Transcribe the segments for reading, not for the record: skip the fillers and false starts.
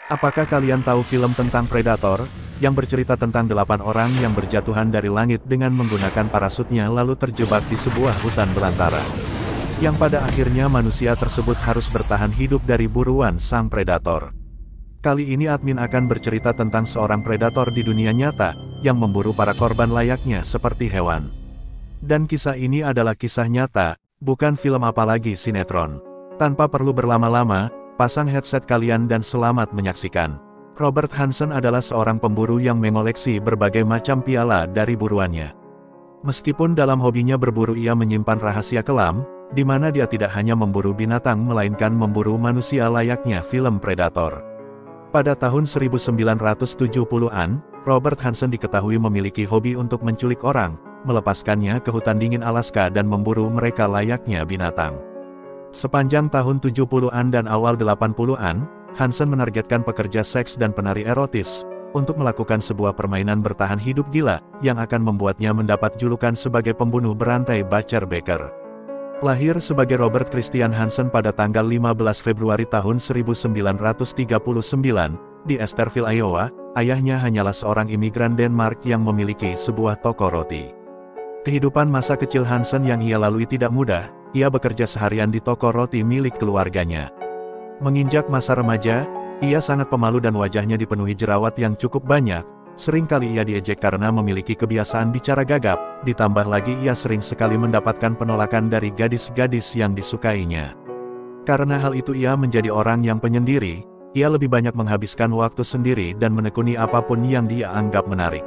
Apakah kalian tahu film tentang Predator, yang bercerita tentang 8 orang yang berjatuhan dari langit dengan menggunakan parasutnya lalu terjebak di sebuah hutan belantara? Yang pada akhirnya manusia tersebut harus bertahan hidup dari buruan sang predator. Kali ini admin akan bercerita tentang seorang predator di dunia nyata, yang memburu para korban layaknya seperti hewan. Dan kisah ini adalah kisah nyata, bukan film apalagi sinetron. Tanpa perlu berlama-lama, pasang headset kalian dan selamat menyaksikan. Robert Hansen adalah seorang pemburu yang mengoleksi berbagai macam piala dari buruannya. Meskipun dalam hobinya berburu ia menyimpan rahasia kelam, di mana dia tidak hanya memburu binatang melainkan memburu manusia layaknya film Predator. Pada tahun 1970-an, Robert Hansen diketahui memiliki hobi untuk menculik orang, melepaskannya ke hutan dingin Alaska dan memburu mereka layaknya binatang. Sepanjang tahun 70-an dan awal 80-an, Hansen menargetkan pekerja seks dan penari erotis, untuk melakukan sebuah permainan bertahan hidup gila, yang akan membuatnya mendapat julukan sebagai pembunuh berantai Butcher Baker. Lahir sebagai Robert Christian Hansen pada tanggal 15 Februari tahun 1939, di Esterville, Iowa, ayahnya hanyalah seorang imigran Denmark yang memiliki sebuah toko roti. Kehidupan masa kecil Hansen yang ia lalui tidak mudah, ia bekerja seharian di toko roti milik keluarganya. Menginjak masa remaja, ia sangat pemalu dan wajahnya dipenuhi jerawat yang cukup banyak. Sering kali ia diejek karena memiliki kebiasaan bicara gagap, ditambah lagi ia sering sekali mendapatkan penolakan dari gadis-gadis yang disukainya. Karena hal itu ia menjadi orang yang penyendiri, ia lebih banyak menghabiskan waktu sendiri dan menekuni apapun yang dia anggap menarik.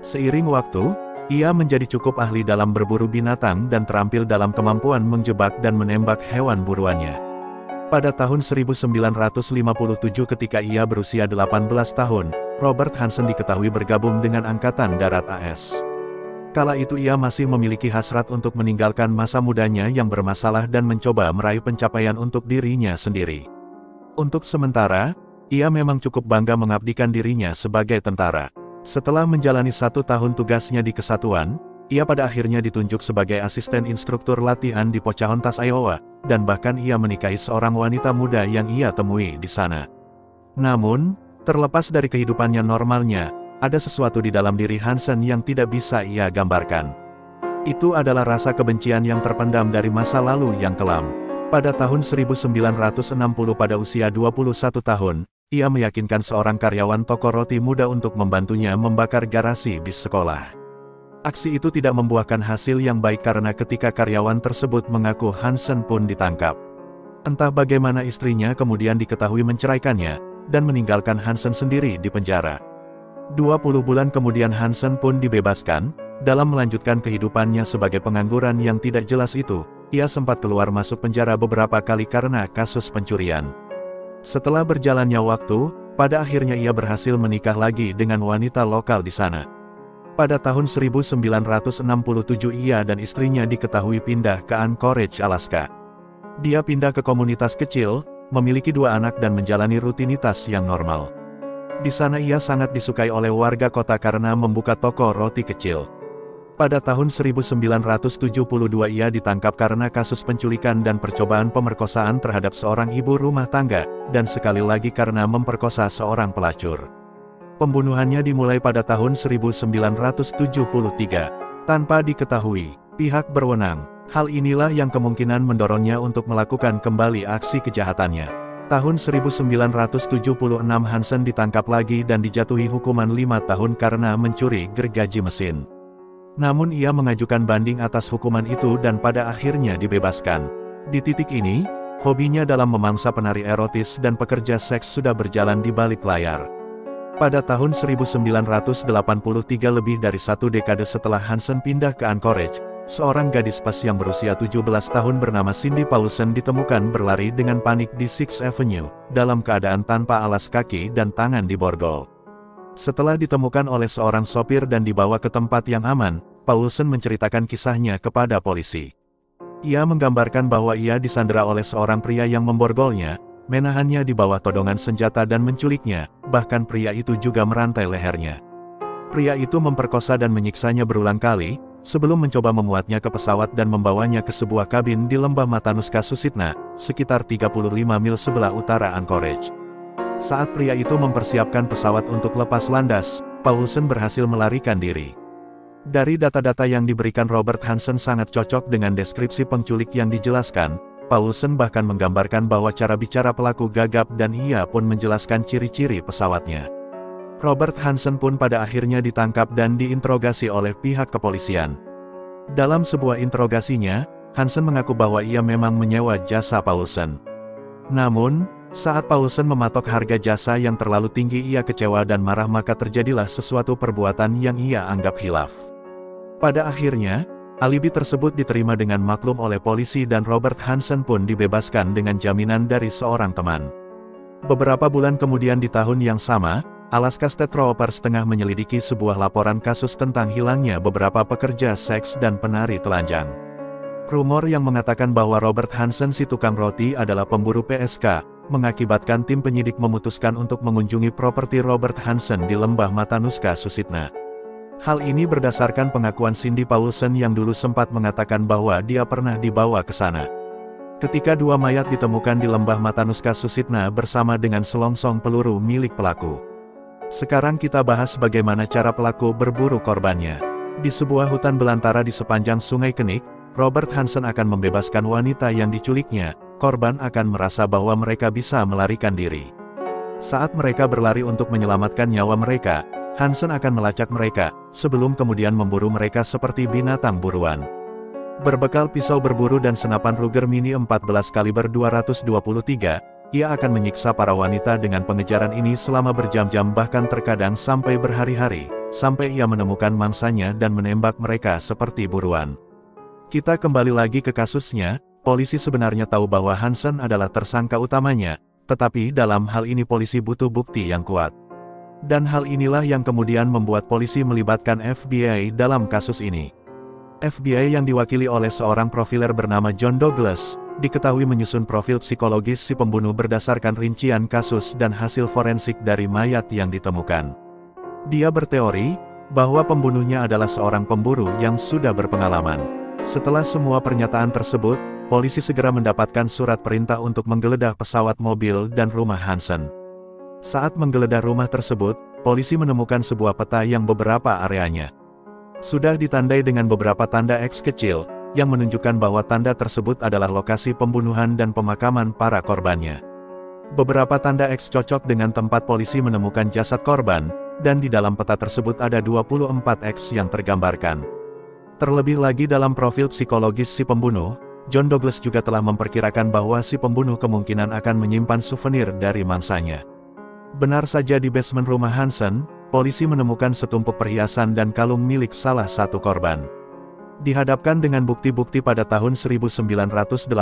Seiring waktu, ia menjadi cukup ahli dalam berburu binatang dan terampil dalam kemampuan menjebak dan menembak hewan buruannya. Pada tahun 1957 ketika ia berusia 18 tahun, Robert Hansen diketahui bergabung dengan Angkatan Darat AS. Kala itu ia masih memiliki hasrat untuk meninggalkan masa mudanya yang bermasalah dan mencoba meraih pencapaian untuk dirinya sendiri. Untuk sementara, ia memang cukup bangga mengabdikan dirinya sebagai tentara. Setelah menjalani 1 tahun tugasnya di kesatuan, ia pada akhirnya ditunjuk sebagai asisten instruktur latihan di Pocahontas, Iowa, dan bahkan ia menikahi seorang wanita muda yang ia temui di sana. Namun, terlepas dari kehidupannya normalnya, ada sesuatu di dalam diri Hansen yang tidak bisa ia gambarkan. Itu adalah rasa kebencian yang terpendam dari masa lalu yang kelam. Pada tahun 1960 pada usia 21 tahun, ia meyakinkan seorang karyawan toko roti muda untuk membantunya membakar garasi bis sekolah. Aksi itu tidak membuahkan hasil yang baik karena ketika karyawan tersebut mengaku Hansen pun ditangkap. Entah bagaimana istrinya kemudian diketahui menceraikannya, dan meninggalkan Hansen sendiri di penjara. 20 bulan kemudian Hansen pun dibebaskan. Dalam melanjutkan kehidupannya sebagai pengangguran yang tidak jelas itu, ia sempat keluar masuk penjara beberapa kali karena kasus pencurian. Setelah berjalannya waktu, pada akhirnya ia berhasil menikah lagi dengan wanita lokal di sana. Pada tahun 1967 ia dan istrinya diketahui pindah ke Anchorage, Alaska. Dia pindah ke komunitas kecil, memiliki 2 anak dan menjalani rutinitas yang normal. Di sana ia sangat disukai oleh warga kota karena membuka toko roti kecil. Pada tahun 1972 ia ditangkap karena kasus penculikan dan percobaan pemerkosaan terhadap seorang ibu rumah tangga, dan sekali lagi karena memperkosa seorang pelacur. Pembunuhannya dimulai pada tahun 1973. Tanpa diketahui pihak berwenang, hal inilah yang kemungkinan mendorongnya untuk melakukan kembali aksi kejahatannya. Tahun 1976 Hansen ditangkap lagi dan dijatuhi hukuman 5 tahun karena mencuri gergaji mesin. Namun ia mengajukan banding atas hukuman itu dan pada akhirnya dibebaskan. Di titik ini, hobinya dalam memangsa penari erotis dan pekerja seks sudah berjalan di balik layar. Pada tahun 1983 lebih dari 1 dekade setelah Hansen pindah ke Anchorage, seorang gadis pas yang berusia 17 tahun bernama Cindy Paulsen ditemukan berlari dengan panik di Sixth Avenue, dalam keadaan tanpa alas kaki dan tangan diborgol. Setelah ditemukan oleh seorang sopir dan dibawa ke tempat yang aman, Paulsen menceritakan kisahnya kepada polisi. Ia menggambarkan bahwa ia disandera oleh seorang pria yang memborgolnya, menahannya di bawah todongan senjata dan menculiknya, bahkan pria itu juga merantai lehernya. Pria itu memperkosa dan menyiksanya berulang kali, sebelum mencoba memuatnya ke pesawat dan membawanya ke sebuah kabin di lembah Matanuska Susitna, sekitar 35 mil sebelah utara Anchorage. Saat pria itu mempersiapkan pesawat untuk lepas landas, Paulsen berhasil melarikan diri. Dari data-data yang diberikan Robert Hansen sangat cocok dengan deskripsi penculik yang dijelaskan. Paulsen bahkan menggambarkan bahwa cara bicara pelaku gagap dan ia pun menjelaskan ciri-ciri pesawatnya. Robert Hansen pun pada akhirnya ditangkap dan diinterogasi oleh pihak kepolisian. Dalam sebuah interogasinya, Hansen mengaku bahwa ia memang menyewa jasa Paulsen. Namun, saat Paulsen mematok harga jasa yang terlalu tinggi, ia kecewa dan marah, maka terjadilah sesuatu perbuatan yang ia anggap khilaf. Pada akhirnya, alibi tersebut diterima dengan maklum oleh polisi dan Robert Hansen pun dibebaskan dengan jaminan dari seorang teman. Beberapa bulan kemudian di tahun yang sama, Alaska State Troopers tengah menyelidiki sebuah laporan kasus tentang hilangnya beberapa pekerja seks dan penari telanjang. Rumor yang mengatakan bahwa Robert Hansen si tukang roti adalah pemburu PSK, mengakibatkan tim penyidik memutuskan untuk mengunjungi properti Robert Hansen di Lembah Matanuska Susitna. Hal ini berdasarkan pengakuan Cindy Paulsen yang dulu sempat mengatakan bahwa dia pernah dibawa ke sana. Ketika dua mayat ditemukan di Lembah Matanuska Susitna bersama dengan selongsong peluru milik pelaku. Sekarang kita bahas bagaimana cara pelaku berburu korbannya. Di sebuah hutan belantara di sepanjang Sungai Kenik, Robert Hansen akan membebaskan wanita yang diculiknya. Korban akan merasa bahwa mereka bisa melarikan diri. Saat mereka berlari untuk menyelamatkan nyawa mereka, Hansen akan melacak mereka, sebelum kemudian memburu mereka seperti binatang buruan. Berbekal pisau berburu dan senapan Ruger Mini 14 kaliber 223, ia akan menyiksa para wanita dengan pengejaran ini selama berjam-jam bahkan terkadang sampai berhari-hari, sampai ia menemukan mangsanya dan menembak mereka seperti buruan. Kita kembali lagi ke kasusnya, polisi sebenarnya tahu bahwa Hansen adalah tersangka utamanya, tetapi dalam hal ini polisi butuh bukti yang kuat. Dan hal inilah yang kemudian membuat polisi melibatkan FBI dalam kasus ini. FBI yang diwakili oleh seorang profiler bernama John Douglas, diketahui menyusun profil psikologis si pembunuh berdasarkan rincian kasus dan hasil forensik dari mayat yang ditemukan. Dia berteori bahwa pembunuhnya adalah seorang pemburu yang sudah berpengalaman. Setelah semua pernyataan tersebut, polisi segera mendapatkan surat perintah untuk menggeledah pesawat, mobil, dan rumah Hansen. Saat menggeledah rumah tersebut, polisi menemukan sebuah peta yang beberapa areanya sudah ditandai dengan beberapa tanda X kecil, yang menunjukkan bahwa tanda tersebut adalah lokasi pembunuhan dan pemakaman para korbannya. Beberapa tanda X cocok dengan tempat polisi menemukan jasad korban, dan di dalam peta tersebut ada 24 X yang tergambarkan. Terlebih lagi dalam profil psikologis si pembunuh, John Douglas juga telah memperkirakan bahwa si pembunuh kemungkinan akan menyimpan souvenir dari mangsanya. Benar saja, di basement rumah Hansen, polisi menemukan setumpuk perhiasan dan kalung milik salah satu korban. Dihadapkan dengan bukti-bukti pada tahun 1984,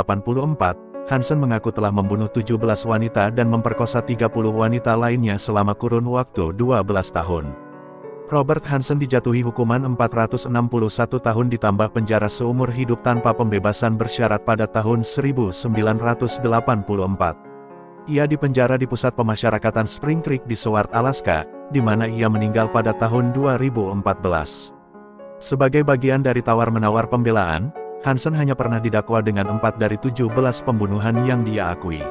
Hansen mengaku telah membunuh 17 wanita dan memperkosa 30 wanita lainnya selama kurun waktu 12 tahun. Robert Hansen dijatuhi hukuman 461 tahun ditambah penjara seumur hidup tanpa pembebasan bersyarat pada tahun 1984. Ia dipenjara di pusat pemasyarakatan Spring Creek di Seward, Alaska, di mana ia meninggal pada tahun 2014. Sebagai bagian dari tawar-menawar pembelaan, Hansen hanya pernah didakwa dengan 4 dari 17 pembunuhan yang dia akui.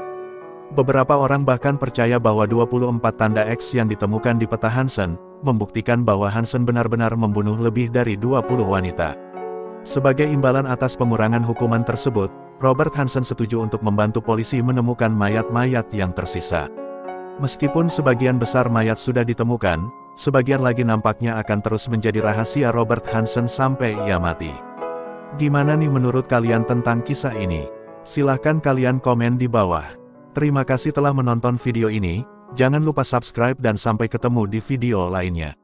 Beberapa orang bahkan percaya bahwa 24 tanda X yang ditemukan di peta Hansen, membuktikan bahwa Hansen benar-benar membunuh lebih dari 20 wanita. Sebagai imbalan atas pengurangan hukuman tersebut, Robert Hansen setuju untuk membantu polisi menemukan mayat-mayat yang tersisa. Meskipun sebagian besar mayat sudah ditemukan, sebagian lagi nampaknya akan terus menjadi rahasia Robert Hansen sampai ia mati. Gimana nih menurut kalian tentang kisah ini? Silahkan kalian komen di bawah. Terima kasih telah menonton video ini, jangan lupa subscribe dan sampai ketemu di video lainnya.